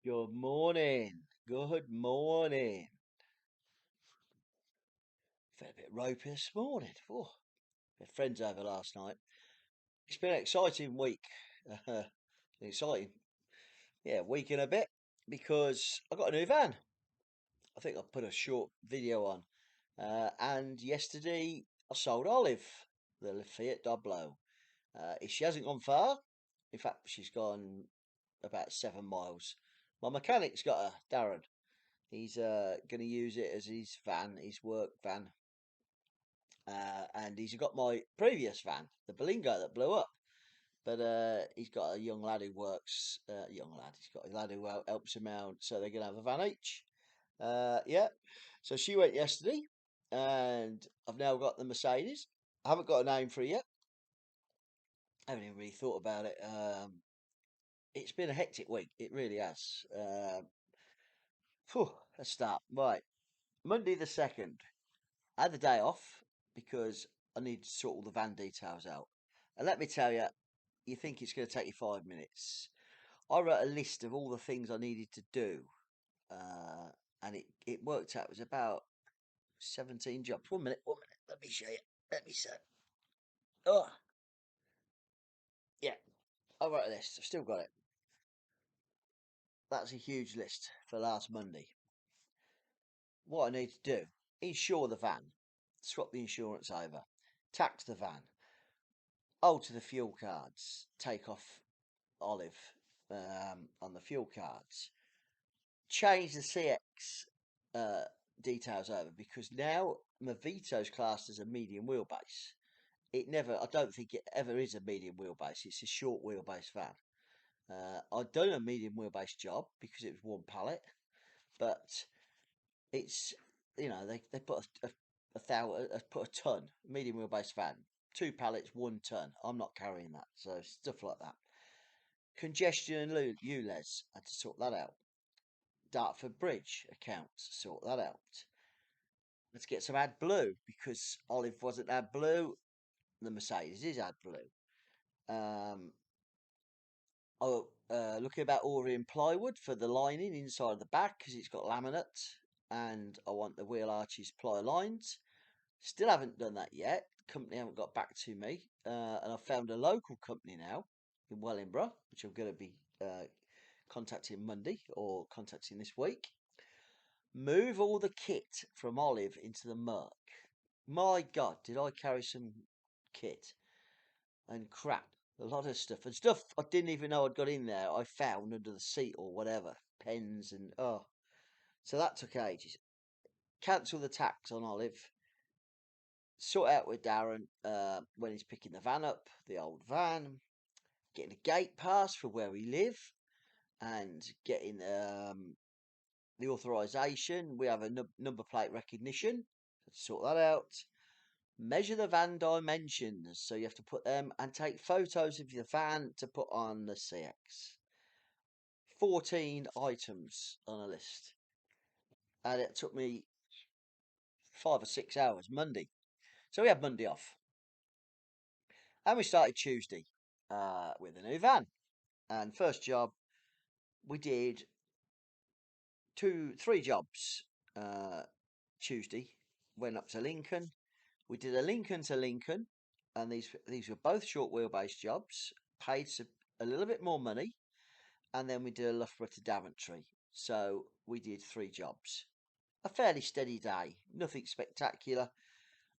Good morning. Good morning. Felt a bit ropey this morning. Oh, we had friends over last night. It's been an exciting week. Exciting, yeah, week and a bit because I got a new van. I think I put a short video on. And yesterday I sold Olive, the Fiat Doblo. She hasn't gone far. In fact, she's gone about 7 miles. My mechanic's got her, Darren. He's going to use it as his van, his work van. And he's got my previous van, the Belingo that blew up. But he's got a young lad who works, young lad, he's got a lad who helps him out, so they're going to have a van each. Yeah, so she went yesterday, and I've now got the Mercedes. I haven't got a name for it yet. I haven't even really thought about it. It's been a hectic week, it really has. Let's start. Right, Monday the 2nd. I had the day off because I need to sort all the van details out. And let me tell you, you think it's going to take you 5 minutes. I wrote a list of all the things I needed to do, uh, and it worked out. It was about 17 jobs. 1 minute, 1 minute. Let me show you. Let me see. Oh, yeah, I wrote a list. I've still got it. That's a huge list for last Monday. What I need to do: insure the van, swap the insurance over, tax the van, alter the fuel cards, take off Olive on the fuel cards, change the CX uh, details over because now my Vito's classed as a medium wheelbase. It never, I don't think it ever is a medium wheelbase. It's a short wheelbase van. I'd done a medium wheelbase job because it was one pallet, but it's they put put a ton medium wheelbase van, two pallets, 1 ton. I'm not carrying that, so stuff like that. Congestion and ULEZ, had to sort that out. Dartford Bridge accounts, sort that out. Let's get some AdBlue because Olive wasn't AdBlue. The Mercedes is AdBlue. Um, looking about ordering plywood for the lining inside the back because it's got laminate and I want the wheel arches ply lines. Still haven't done that yet. Company haven't got back to me, and I've found a local company now in Wellingborough, which I'm going to be contacting Monday or contacting this week. Move all the kit from Olive into the Merc. My God, did I carry some kit and crap? A lot of stuff and stuff I didn't even know I'd got in there. I found under the seat or whatever, pens and oh. So that took ages. Cancel the tax on Olive. Sort out with Darren when he's picking the van up, the old van. Getting a gate pass for where we live and getting the authorization. We have a number plate recognition. Let's sort that out. Measure the van dimensions. So you have to put them and take photos of your van to put on the CX. 14 items on a list. And it took me 5 or 6 hours Monday. So we had Monday off. And we started Tuesday with a new van. And first job, we did three jobs Tuesday. Went up to Lincoln. We did a Lincoln to Lincoln, and these were both short wheelbase jobs. Paid a little bit more money, and then we did a Loughborough to Daventry. So we did three jobs. A fairly steady day, nothing spectacular.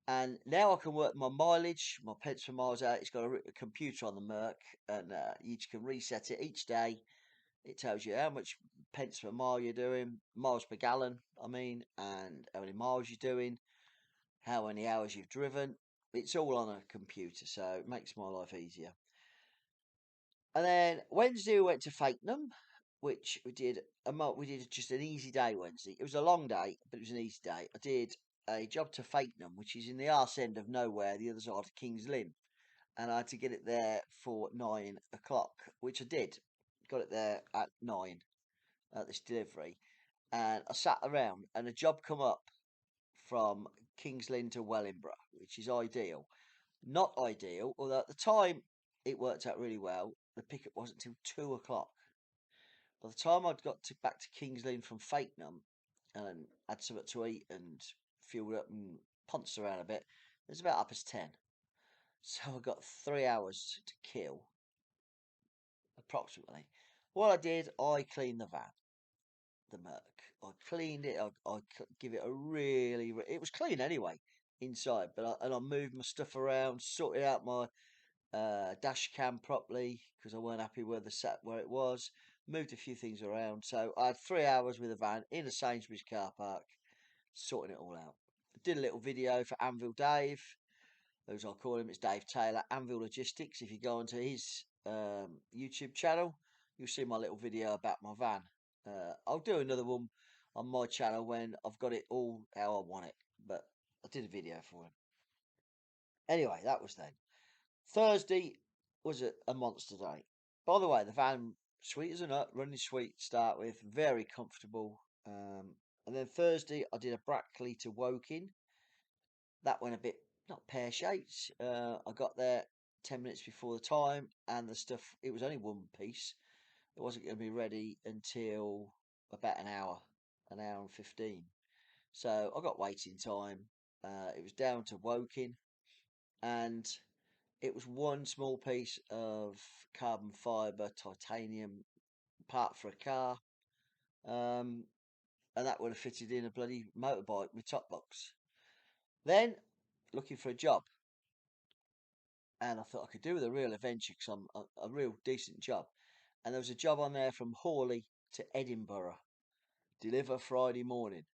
And now I can work my mileage, my pence per miles out. It's got a computer on the Merc, and you can reset it each day. It tells you how much pence per mile you're doing, miles per gallon, I mean, and how many miles you're doing, how many hours you've driven. It's all on a computer, so it makes my life easier. And then Wednesday we went to Fakenham, which we did just an easy day Wednesday. It was a long day, but it was an easy day. I did a job to Fakenham, which is in the arse end of nowhere, the other side of King's Lynn, and I had to get it there for 9 o'clock, which I did. Got it there at 9 at this delivery, and I sat around, and a job come up from King's Lynn to Wellingborough, which is ideal. Not ideal, although at the time it worked out really well. The pickup wasn't until 2 o'clock. By the time I'd got back to King's Lynn from Fakenham and had something to eat and fueled up and ponced around a bit, it was about 10:30. So I got 3 hours to kill, approximately. What I did, I cleaned the van, the Merc. I cleaned it. I give it a really. It was clean anyway inside, but I moved my stuff around, sorted out my dash cam properly because I weren't happy where it was. Moved a few things around, so I had 3 hours with a van in a Sainsbury's car park, sorting it all out. Did a little video for Anvil Dave, as I call him. It's Dave Taylor, Anvil Logistics. If you go onto his YouTube channel, you'll see my little video about my van. I'll do another one on my channel when I've got it all how I want it, but I did a video for him. Anyway, that was then. Thursday was a monster day. By the way, the van, sweet as a nut, running sweet to start with, very comfortable. And then Thursday, I did a Brackley to Woking. That went a bit, not pear shaped. I got there 10 minutes before the time, and the stuff, it was only one piece. It wasn't going to be ready until about an hour and 15. So I got waiting time. It was down to Woking, and it was one small piece of carbon fibre titanium part for a car, and that would have fitted in a bloody motorbike with top box. Then looking for a job, and I thought I could do with a real adventure because I'm a real decent job. And there was a job on there from Hawley to Edinburgh, deliver Friday morning,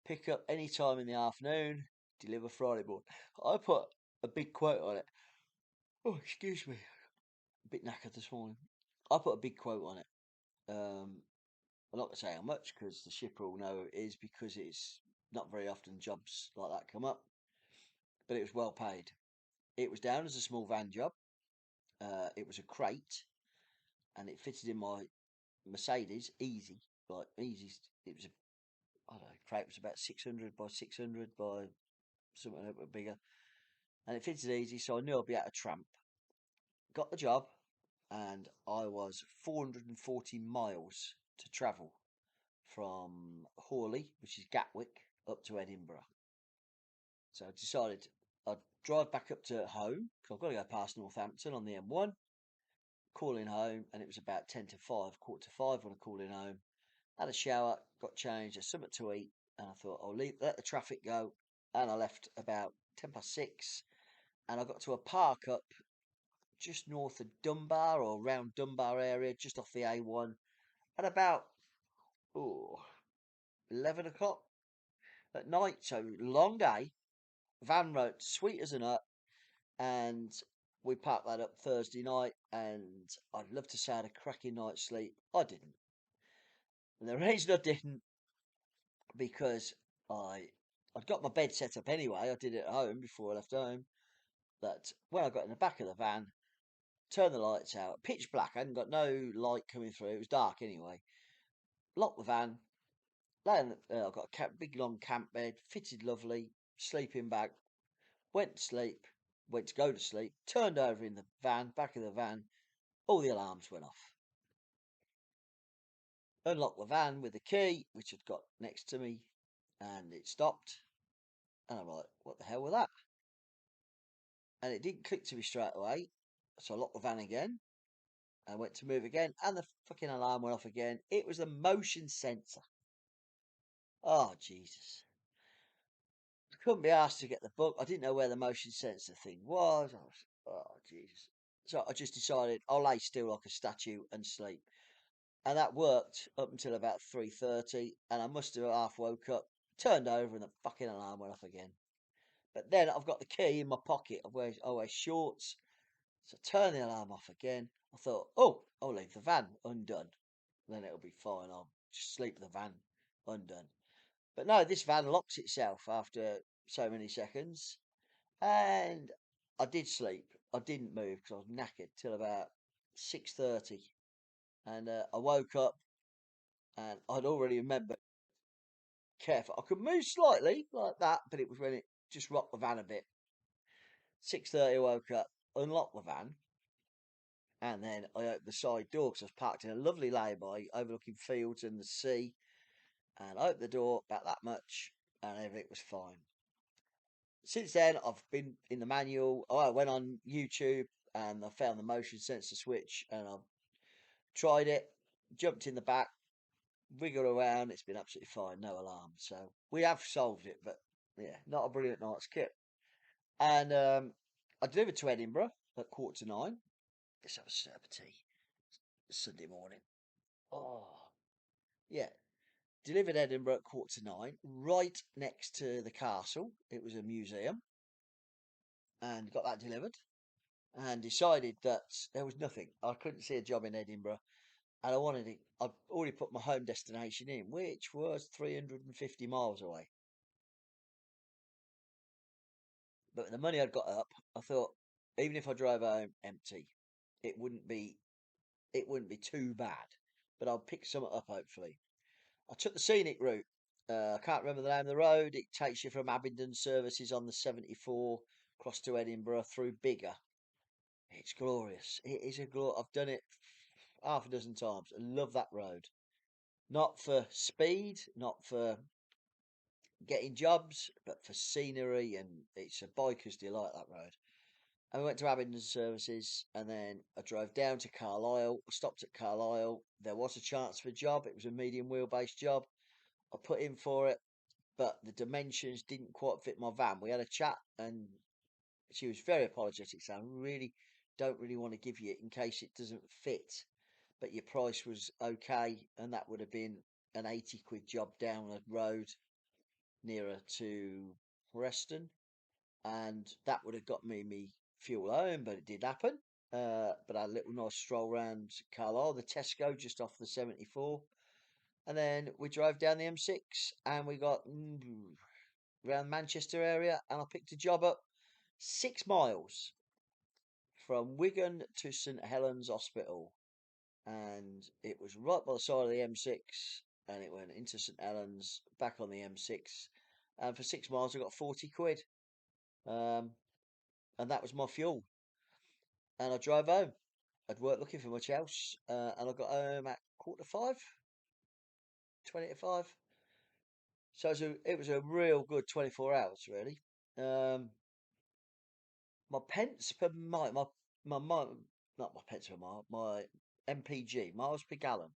pick up any time in the afternoon, deliver Friday morning. I put a big quote on it. Oh, excuse me, a bit knackered this morning. I put a big quote on it. I'm not going to say how much because the shipper will know it is because it's not very often jobs like that come up. But it was well paid. It was down as a small van job. It was a crate, and it fitted in my Mercedes easy, like easy. It was I don't know, crate was about 600 by 600 by something a bit bigger, and it fitted easy, so I knew I'd be able to tramp. Got the job, and I was 440 miles to travel from Hawley, which is Gatwick, up to Edinburgh. So I decided I'd drive back up to home because I've got to go past Northampton on the M1. Calling home, and it was about 10 to 5, quarter to 5 when I called in home. Had a shower, got changed, had something to eat, and I thought I'll let the traffic go. And I left about 10 past 6, and I got to a park up just north of Dunbar or around Dunbar area, just off the A1, at about 11 o'clock at night. So long day. Van road, sweet as a nut, and we parked that up Thursday night. And I'd love to say I had a cracking night's sleep. I didn't, and the reason I didn't because I'd got my bed set up anyway. I did it at home before I left home. But when I got in the back of the van, turned the lights out, pitch black. I hadn't got no light coming through. It was dark anyway. Locked the van. I got a big long camp bed, fitted lovely, sleeping bag. Went to sleep. Went to go to sleep. Turned over in the van, back of the van. All the alarms went off. Unlocked the van with the key, which I'd got next to me, and it stopped. And I'm like, what the hell was that? And it didn't click to me straight away. So I locked the van again. I went to move again, and the fucking alarm went off again. It was the motion sensor. Oh, Jesus. I couldn't be asked to get the book. I didn't know where the motion sensor thing was. Oh, Jesus. So I just decided I'll lay still like a statue and sleep. And that worked up until about 3:30, and I must have half woke up, turned over, and the fucking alarm went off again. But then I've got the key in my pocket. I wear shorts. So I turned the alarm off again. I thought, oh, I'll leave the van undone. Then it'll be fine. I'll just sleep the van undone. But no, this van locks itself after so many seconds. And I did sleep. I didn't move because I was knackered till about 6:30. And I woke up and I'd already remembered careful. I could move slightly like that, but it was when it just rocked the van a bit. 6:30 I woke up, unlocked the van, And then I opened the side door because I was parked in a lovely lay-by overlooking fields and the sea. And I opened the door about that much, and everything was fine. Since then, I've been in the manual. Oh, I went on YouTube and I found the motion sensor switch, and I've tried it, jumped in the back, wiggled around. It's been absolutely fine, no alarm. So we have solved it, but yeah, not a brilliant night's kit. And I delivered to Edinburgh at 8:45. Let's have a serve of tea. Sunday morning. Oh, yeah. Delivered Edinburgh at 8:45, right next to the castle. It was a museum, and got that delivered. And decided that there was nothing. I couldn't see a job in Edinburgh, and I wanted it. I've already put my home destination in, which was 350 miles away. But with the money I'd got up, I thought even if I drove home empty, it wouldn't be too bad. But I'll pick something up hopefully. I took the scenic route. I can't remember the name of the road. It takes you from Abingdon services on the 74 across to Edinburgh through Bigger. It's glorious. It is a I've done it half a dozen times. I love that road. Not for speed, not for getting jobs, but for scenery, and it's a biker's delight, that road. And we went to Abingdon services, and then I drove down to Carlisle. I stopped at Carlisle. There was a chance for a job. It was a medium wheelbase job. I put in for it, but the dimensions didn't quite fit my van. We had a chat, and she was very apologetic, saying, "I really don't really want to give you it in case it doesn't fit, but your price was okay," and that would have been an 80 quid job down a road nearer to Preston, and that would have got me fuel home, but it did happen. But I had a little nice stroll around Carlisle, the Tesco just off the 74, and then we drove down the M6 and we got around Manchester area, and I picked a job up 6 miles from Wigan to St Helens Hospital, and it was right by the side of the M6, and it went into St Helens, back on the M6, and for 6 miles I got 40 quid, um, and that was my fuel, and I drove home. I'd worked looking for much else, and I got home at 4:45, 20 to 5. So it was a real good 24 hours, really. Um, my pence per mile, my not my pence per mile, my MPG, miles per gallon.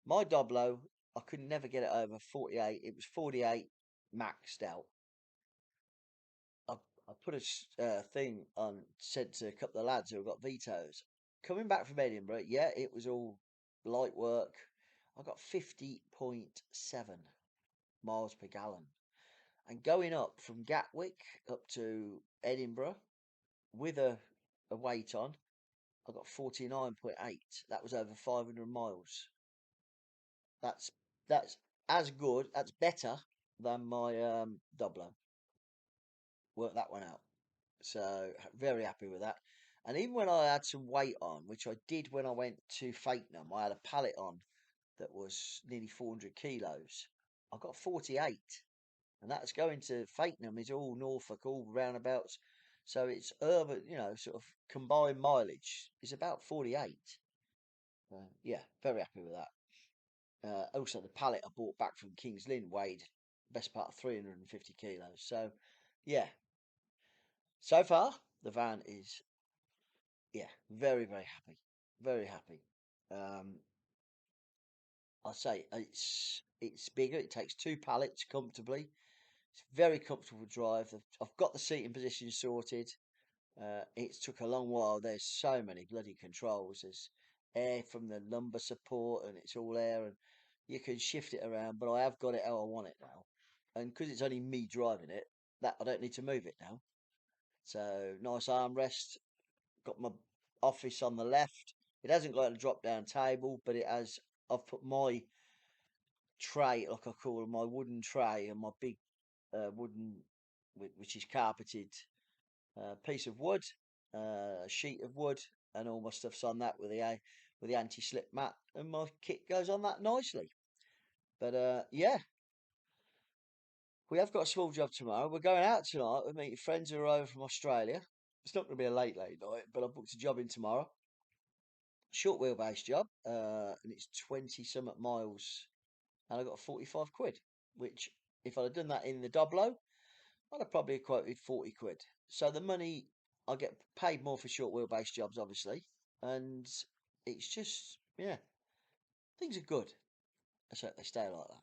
My Doblo, I could never get it over 48. It was 48 maxed out. I, I put a thing on, said to a couple of lads who got vetoes. Coming back from Edinburgh, yeah, it was all light work. I got 50.7 miles per gallon. And going up from Gatwick up to Edinburgh with a weight on, I got 49.8. That was over 500 miles. That's that's as good. That's better than my Doblo. Worked that one out. So very happy with that. And even when I had some weight on, which I did when I went to Fakenham, I had a pallet on that was nearly 400 kilos. I got 48, and that's going to Fakenham is all Norfolk, all roundabouts. So it's urban, sort of combined mileage is about 48. Yeah, very happy with that. Also, the pallet I bought back from King's Lynn weighed best part of 350 kilos. So, yeah, so far the van is, yeah, very, very happy. Very happy. Um, I say it's bigger. It takes two pallets comfortably. It's very comfortable drive. I've got the seating position sorted. It took a long while. There's so many bloody controls. There's air from the lumbar support, and it's all air, and you can shift it around. But I have got it how I want it now, and because it's only me driving it, that I don't need to move it now. So nice armrest. Got my office on the left. It hasn't got a drop down table, but it has. I've put my tray, like I call it, my wooden tray, and my big wooden, which is carpeted piece of wood, a sheet of wood, and all my stuff's on that with the anti-slip mat, and my kit goes on that nicely. But yeah, we have got a small job tomorrow. We're going out tonight. We're meeting friends who are over from Australia. It's not going to be a late night, but I booked a job in tomorrow. short wheelbase job, and it's 20 something miles, and I got 45 quid, which if I'd have done that in the Doblo, I'd have probably quoted 40 quid. So the money, I get paid more for short wheelbase jobs, obviously, and it's just, yeah, things are good. So they stay like that.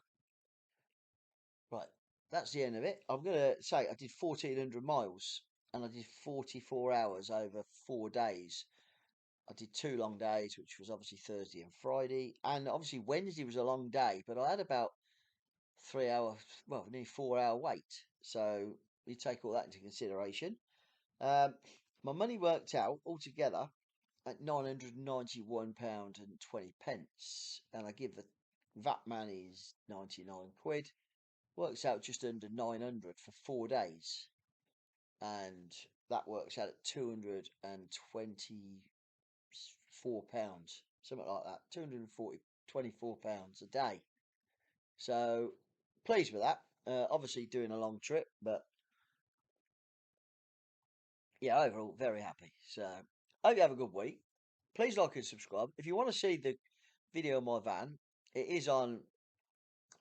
Right, that's the end of it. I'm gonna say I did 1,400 miles, and I did 44 hours over 4 days. I did 2 long days, which was obviously Thursday and Friday, and obviously Wednesday was a long day, but I had about 3 hour, well, nearly 4 hour wait. So you take all that into consideration. Um, my money worked out altogether at £991.20, and I give the VAT man is 99 quid. Works out just under 900 for 4 days, and that works out at £224, something like that. 24 pounds a day. So pleased with that. Obviously doing a long trip, but yeah, overall very happy. So hope you have a good week. Please like and subscribe. If you want to see the video of my van, it is on.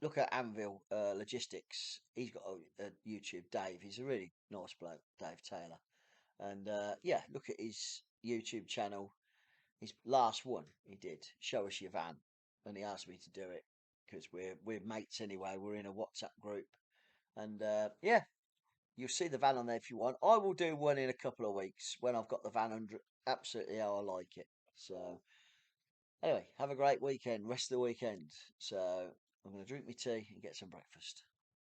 Look at Anvil Logistics. He's got a YouTube. Dave. He's a really nice bloke, Dave Taylor. And yeah, look at his YouTube channel. His last one he did, show us your van, and he asked me to do it because we're mates anyway. We're in a WhatsApp group, and yeah, you'll see the van on there if you want. I will do one in a couple of weeks when I've got the van under absolutely how I like it. So anyway, have a great weekend, rest of the weekend. So I'm going to drink my tea and get some breakfast.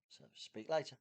So speak later.